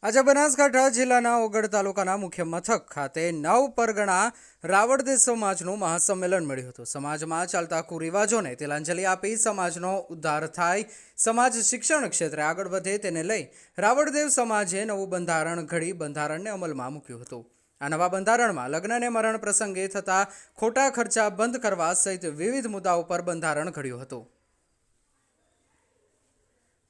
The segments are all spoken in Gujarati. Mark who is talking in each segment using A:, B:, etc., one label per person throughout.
A: આજે બનાસકાંઠા જિલ્લાના ઓગળ તાલુકાના મુખ્ય મથક ખાતે નવ પરગણા રાવળદેવ સમાજનું મહાસંમેલન મળ્યું હતું। સમાજમાં ચાલતા કુરિવાજોને તિલાંજલિ આપી સમાજનો ઉદ્ધાર થાય, સમાજ શિક્ષણ ક્ષેત્રે આગળ વધે તેને લઈ રાવળદેવ સમાજે નવું બંધારણ ઘડી બંધારણને અમલમાં મૂક્યું હતું। આ નવા બંધારણમાં લગ્ન અને મરણ પ્રસંગે થતા ખોટા ખર્ચા બંધ કરવા સહિત વિવિધ મુદ્દાઓ પર બંધારણ ઘડ્યું હતું।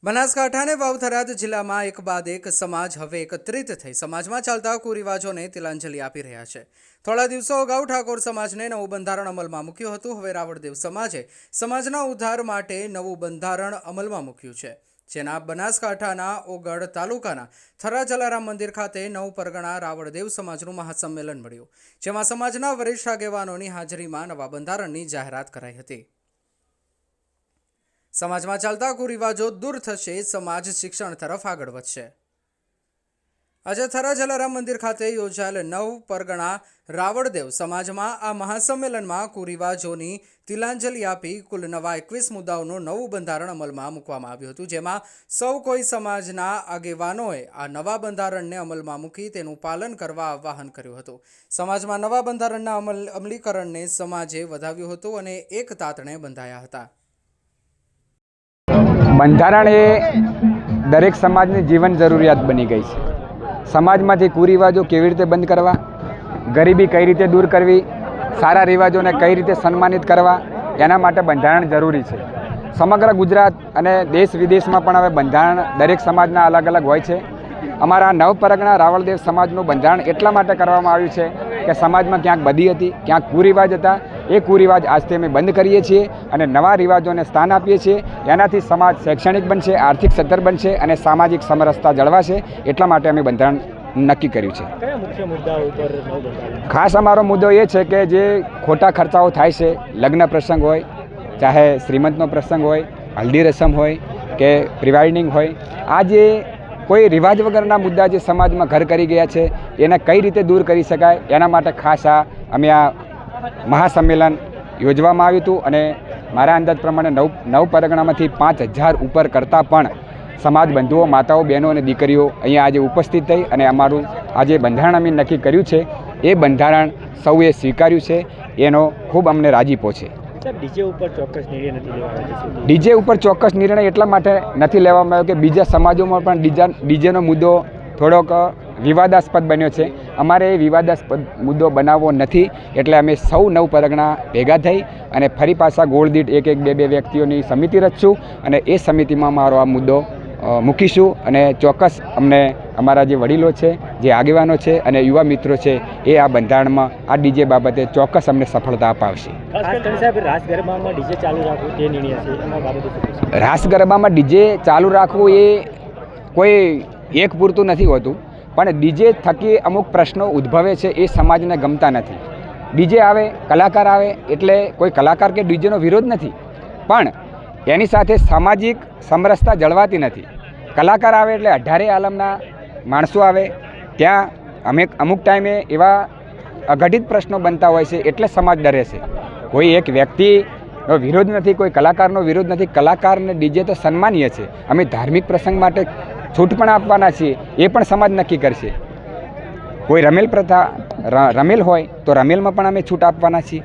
A: બનાસકાંઠા અને વાવથરાદ જિલ્લામાં એક બાદ એક સમાજ હવે એકત્રિત થઈ સમાજમાં ચાલતા કુરિવાજોને તિલાંજલિ આપી રહ્યા છે। થોડા દિવસો અગાઉ ઠાકોર સમાજને નવું બંધારણ અમલમાં મૂક્યું હતું। હવે રાવળદેવ સમાજે સમાજના ઉદ્ધાર માટે નવું બંધારણ અમલમાં મૂક્યું છે, જેના બનાસકાંઠાના ઓગળ તાલુકાના થરા જલારામ મંદિર ખાતે નવ પરગણા રાવળદેવ સમાજનું મહાસંમેલન મળ્યું, જેમાં સમાજના વરિષ્ઠ આગેવાનોની હાજરીમાં નવા બંધારણની જાહેરાત કરાઈ હતી। સમાજમાં ચાલતા કુરિવાજો દૂર થશે, સમાજ શિક્ષણ તરફ આગળ વધશે। આજે થરા જલારામ મંદિર ખાતે યોજાયેલ નવ પરગણા રાવળદેવ સમાજમાં આ મહાસંમેલનમાં કુરિવાજોની તિલાંજલિ આપી કુલ નવા 21 મુદ્દાઓનું નવું બંધારણ અમલમાં મૂકવામાં આવ્યું હતું, જેમાં સૌ કોઈ સમાજના આગેવાનોએ આ નવા બંધારણને અમલમાં મૂકી તેનું પાલન કરવા આહ્વાન કર્યું હતું। સમાજમાં નવા બંધારણના અમલીકરણને સમાજે વધાવ્યું હતું અને એક તાતણે બંધાયા હતા।
B: બંધારણ એ દરેક સમાજની જીવન જરૂરિયાત બની ગઈ છે। સમાજમાંથી કુરિવાજો કેવી રીતે બંધ કરવા, ગરીબી કઈ રીતે દૂર કરવી, સારા રિવાજોને કઈ રીતે સન્માનિત કરવા, એના માટે બંધારણ જરૂરી છે। સમગ્ર ગુજરાત અને દેશ વિદેશમાં પણ હવે બંધારણ દરેક સમાજના અલગ અલગ હોય છે। અમારા નવ પરગણા રાવળદેવ સમાજનું બંધારણ એટલા માટે કરવામાં આવ્યું છે કે સમાજમાં ક્યાંક બદી હતી, ક્યાંક કુરિવાજ હતા। એ કુરિવાજ આજથી અમે બંધ કરીએ છીએ અને નવા રિવાજોને સ્થાન આપીએ છીએ। એનાથી સમાજ શૈક્ષણિક બનશે, આર્થિક સદ્ધર બનશે અને સામાજિક સમરસતા જળવાશે। એટલા માટે અમે બંધારણ નક્કી કર્યું છે।
C: કયા મુખ્ય મુદ્દાઓ ઉપર
B: ખાસ અમારો મુદ્દો એ છે કે જે ખોટા ખર્ચાઓ થાય છે, લગ્ન પ્રસંગ હોય, ચાહે શ્રીમંતનો પ્રસંગ હોય, હલ્દી રસમ હોય કે પ્રિવાઇડિંગ હોય, આ જે કોઈ રિવાજ વગરના મુદ્દા જે સમાજમાં ઘર કરી ગયા છે એને કઈ રીતે દૂર કરી શકાય, એના માટે ખાસ અમે આ મહાસંમેલન યોજવામાં આવ્યું હતું અને મારા અંદાજ પ્રમાણે નવ પરગણામાંથી 5000 ઉપર કરતાં પણ સમાજ બંધુઓ, માતાઓ, બહેનો અને દીકરીઓ અહીંયા આજે ઉપસ્થિત થઈ અને અમારું આજે બંધારણ અમે નક્કી કર્યું છે એ બંધારણ સૌએ સ્વીકાર્યું છે, એનો ખૂબ અમને રાજીપો છે।
C: ડીજે ઉપર ચોક્કસ નિર્ણય નથી લેવામાં
B: ડીજે ઉપર ચોક્કસ નિર્ણય એટલા માટે નથી લેવામાં આવ્યો કે બીજા સમાજોમાં પણ ડીજેનો મુદ્દો થોડોક વિવાદાસ્પદ બન્યો છે। અમારે એ વિવાદાસ્પદ મુદ્દો બનાવવો નથી, એટલે અમે સૌ નવ પરગણા ભેગા થઈ અને ફરી પાછા ગોળ દીઠ એક બે વ્યક્તિઓની સમિતિ રચશું અને એ સમિતિમાં મારો આ મુદ્દો મૂકીશું અને ચોક્કસ અમને અમારા જે વડીલો છે, જે આગેવાનો છે અને યુવા મિત્રો છે એ આ બંધારણમાં આ ડીજે બાબતે ચોક્કસ અમને સફળતા અપાવશે।
C: રાસ ગરબામાં ડીજે ચાલુ રાખવું તે નિર્ણય છે, એના બાબતે
B: રાસ ગરબામાં ડીજે ચાલુ રાખવું એ કોઈ એક પૂરતું નથી હોતું, પણ ડીજે થકી અમુક પ્રશ્નો ઉદ્ભવે છે એ સમાજને ગમતા નથી। ડીજે આવે, કલાકાર આવે એટલે કોઈ કલાકાર કે ડીજેનો વિરોધ નથી, પણ એની સાથે સામાજિક સમરસતા જળવાતી નથી। કલાકાર આવે એટલે 18 આલમના માણસો આવે, ત્યાં અમુક ટાઈમે એવા અઘટિત પ્રશ્નો બનતા હોય છે એટલે સમાજ ડરે છે। કોઈ એક વ્યક્તિનો વિરોધ નથી, કોઈ કલાકારનો વિરોધ નથી, કલાકારને ડીજે તો સન્માનીય છે। અમે ધાર્મિક પ્રસંગ માટે છૂટ પણ આપવાના છીએ, એ પણ સમાજ નક્કી કરશે। કોઈ રમેલ પ્રથા રમેલ હોય તો રમેલમાં પણ અમે છૂટ આપવાના છીએ,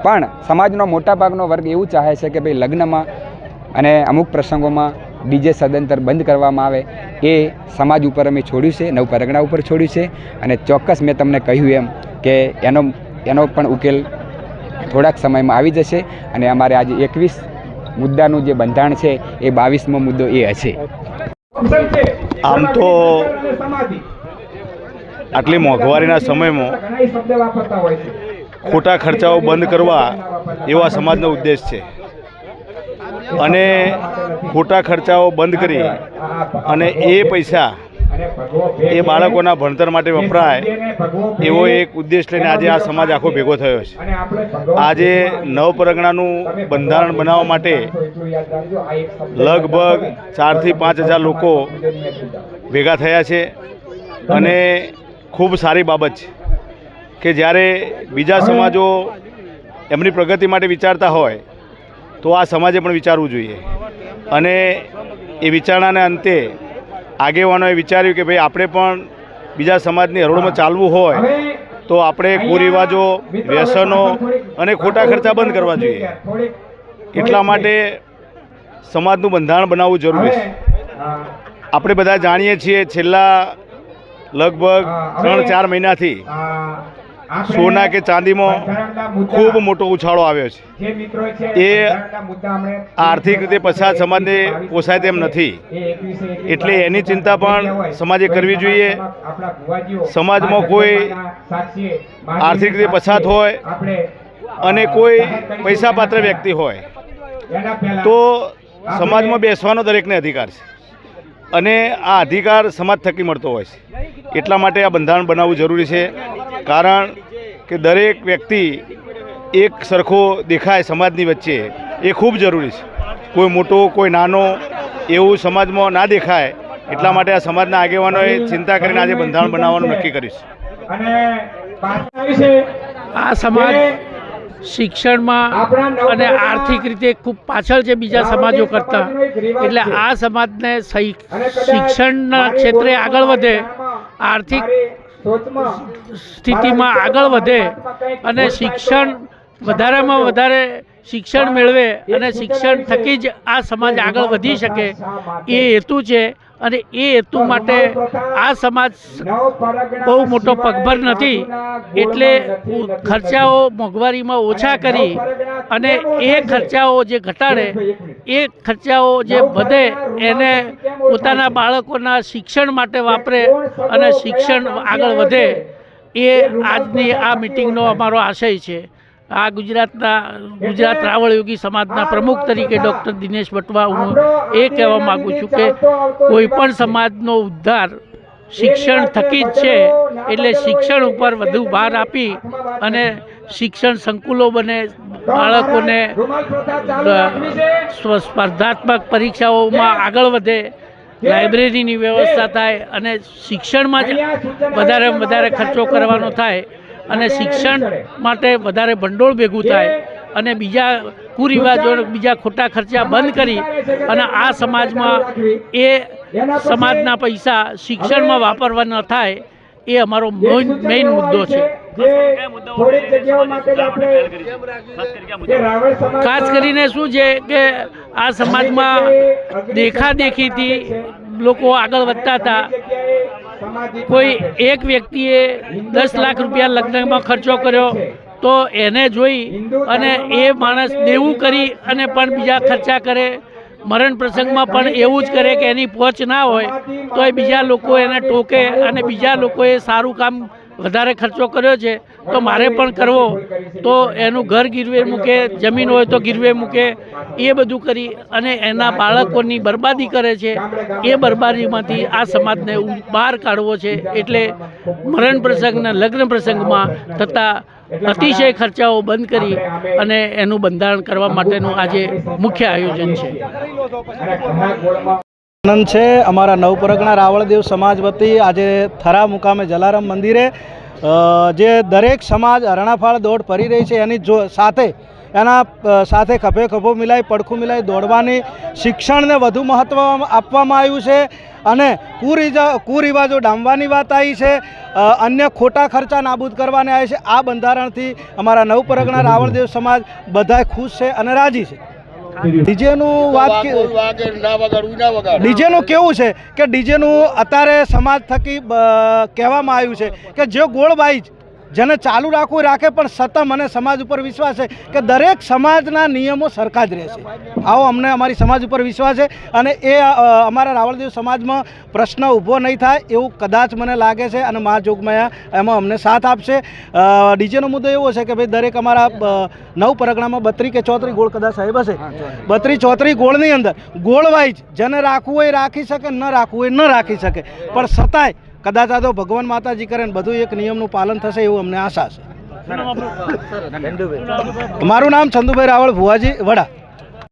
B: પણ સમાજનો મોટાભાગનો વર્ગ એવું ચાહે છે કે ભાઈ લગ્નમાં અને અમુક પ્રસંગોમાં ડીજે સદંતર બંધ કરવામાં આવે। એ સમાજ ઉપર અમે છોડ્યું છે, નવ પરગણા ઉપર છોડ્યું છે અને ચોક્કસ મેં તમને કહ્યું એમ કે એનો પણ ઉકેલ થોડાક સમયમાં આવી જશે અને અમારે આજે 21 મુદ્દાનું જે બંધારણ છે એ 22મો મુદ્દો એ હશે।
D: આમ તો આટલી મોંઘવારીના સમયમાં ખોટા ખર્ચાઓ બંધ કરવા એવા સમાજનો ઉદ્દેશ છે અને ખોટા ખર્ચાઓ બંધ કરી અને એ પૈસા એ બાળકોના ભણતર માટે વપરાય એવો એક ઉદ્દેશ લઈને આજે આ સમાજ આખો ભેગો થયો છે। આજે નવ પરગણાનું બંધારણ બનાવવા માટે લગભગ 4 થી 5000 લોકો ભેગા થયા છે અને ખૂબ સારી બાબત છે કે જ્યારે બીજા સમાજો એમની પ્રગતિ માટે વિચારતા હોય તો આ સમાજે પણ વિચારવું જોઈએ અને એ વિચારણાને અંતે આગેવાનોએ વિચાર્યું કે ભાઈ આપણે પણ બીજા સમાજની હરોળમાં ચાલવું હોય તો આપણે કુરિવાજો, વ્યસનો અને ખોટા ખર્ચા બંધ કરવા જોઈએ. એટલા માટે સમાજનું બંધારણ બનાવવું જરૂરી છે. આપણે બધા જાણીએ છીએ છેલ્લા લગભગ 3-4 મહિનાથી સોના કે ચાંદીમાં ખૂબ મોટો ઉછાળો આવ્યો છે. એ આર્થિક રીતે પછાત સમાજને પોસાય તેમ નથી. એટલે એની ચિંતા પણ સમાજે કરવી જોઈએ. સમાજમાં કોઈ આર્થિક રીતે પછાત હોય અને કોઈ પૈસાપાત્ર વ્યક્તિ હોય તો સમાજમાં બેસવાનો દરેકને અધિકાર છે અને આ અધિકાર સમાજ થકી મળતો હોય છે. એટલા માટે આ બંધારણ બનાવવું જરૂરી છે. કારણ કે દરેક વ્યક્તિ એક સરખો દેખાય સમાજની વચ્ચે એ ખૂબ જરૂરી છે. કોઈ મોટો કોઈ નાનો એવું સમાજમાં ના દેખાય. એટલા માટે આ સમાજના આગેવાનોએ ચિંતા કરીને આજે બંધારણ બનાવવાનું નક્કી કર્યું છે.
E: આ સમાજ શિક્ષણમાં અને આર્થિક રીતે ખૂબ પાછળ છે બીજા સમાજો કરતાં. એટલે આ સમાજને શિક્ષણના ક્ષેત્રે આગળ વધે, આર્થિક સ્થિતિમાં આગળ વધે અને શિક્ષણ વધારેમાં વધારે શિક્ષણ મેળવે અને શિક્ષણ થકી જ આ સમાજ આગળ વધી શકે એ હેતુ છે. અને એ હેતુ માટે આ સમાજ બહુ મોટો પગભર નથી. એટલે ખર્ચાઓ મોંઘવારીમાં ઓછા કરી અને એ ખર્ચાઓ જે ઘટાડે, એ ખર્ચાઓ જે વધે એને પોતાના બાળકોના શિક્ષણ માટે વાપરે અને શિક્ષણ આગળ વધે. એ આજની આ મિટિંગનો અમારો આશય છે. આ ગુજરાત રાવળ યોગી સમાજના પ્રમુખ તરીકે ડૉક્ટર દિનેશ વટવા હું એ કહેવા માગું છું કે કોઈ પણ સમાજનો ઉદ્ધાર શિક્ષણ થકી જ છે. એટલે શિક્ષણ ઉપર વધુ ભાર આપી અને શિક્ષણ સંકુલો બને, બાળકોને સ્પર્ધાત્મક પરીક્ષાઓમાં આગળ વધે, લાઇબ્રેરીની વ્યવસ્થા થાય અને શિક્ષણમાં જ વધારે ખર્ચો કરવાનો થાય અને શિક્ષણ માટે વધારે ભંડોળ ભેગું થાય અને બીજા કુરિવાજો, બીજા ખોટા ખર્ચા બંધ કરી અને આ સમાજમાં એ સમાજના પૈસા શિક્ષણમાં વાપરવા ન થાય એ અમારો મેઇન મુદ્દો છે. ખાસ કરીને શું છે કે આ સમાજમાં દેખાદેખીથી લોકો આગળ વધતા હતા. કોઈ એક વ્યક્તિએ 10 લાખ રૂપિયા લગ્નમાં ખર્ચો કર્યો તો એને જોઈ અને એ માણસ દેવું કરી અને પણ બીજા ખર્ચા કરે. મરણ પ્રસંગમાં પણ એવું જ કરે કે એની પહોંચ ના હોય તો એ બીજા લોકો એને ટોકે અને બીજા લોકોએ સારું કામ વધારે ખર્ચો કર્યો છે તો મારે પણ કરવો, તો એનું ઘર ગીરવે મૂકે, જમીન હોય તો ગીરવે મૂકે. એ બધું કરી અને એના બાળકોની બરબાદી કરે છે. એ બરબાદીમાંથી આ સમાજને બહાર કાઢવો છે. એટલે મરણ પ્રસંગના લગ્ન પ્રસંગમાં થતા અતિશય ખર્ચાઓ બંધ કરી અને એનું બંધારણ કરવા માટેનું આજે મુખ્ય આયોજન છે.
F: આનંદ છે અમારા નવપરગણા રાવળદેવ સમાજ વતી આજે થરા મુકામે જલારામ મંદિરે જે દરેક સમાજ હરણાફાળ દોડ ફરી રહી છે એની સાથે ખભે ખભો મિલાઈ, પડખું મિલાઈ દોડવાની શિક્ષણને વધુ મહત્ત્વ આપવામાં આવ્યું છે અને કુરિવાજો ડામવાની વાત આવી છે. અન્ય ખોટા ખર્ચા નાબૂદ કરવાને આવે છે. આ બંધારણથી અમારા નવપરગણા રાવળદેવ સમાજ બધાય ખુશ છે અને રાજી છે. ડીજેનું કેવું છે કે ડીજેનું અત્યારે સમાજ થકી કહેવામાં આવ્યું છે કે જે ગોળબાઈ જેને ચાલુ રાખવું રાખે, પણ છતાં મને સમાજ ઉપર વિશ્વાસ છે કે દરેક સમાજના નિયમો સરખા જ રહેશે. આવો અમને અમારી સમાજ ઉપર વિશ્વાસ છે અને એ અમારા રાવળદેવ સમાજમાં પ્રશ્ન ઊભો નહીં થાય એવું કદાચ મને લાગે છે અને મા જોગમાયા એમાં અમને સાથ આપશે. ડીજેનો મુદ્દો એવો છે કે ભાઈ દરેક અમારા નવપરગણામાં 32 કે 34 ગોળ કદાચ સાહેબ હશે. 32-34 ગોળની અંદર ગોળ વાઇઝ જેને રાખવું હોય રાખી શકે, ન રાખવું હોય ન રાખી શકે, પણ છતાંય કદાચ આ તો ભગવાન માતાજી કરે ને બધું એક નિયમનું પાલન થશે એવું અમને આશા છે. મારું નામ ચંદુભાઈ રાવળ, ભુવાજી, વડા.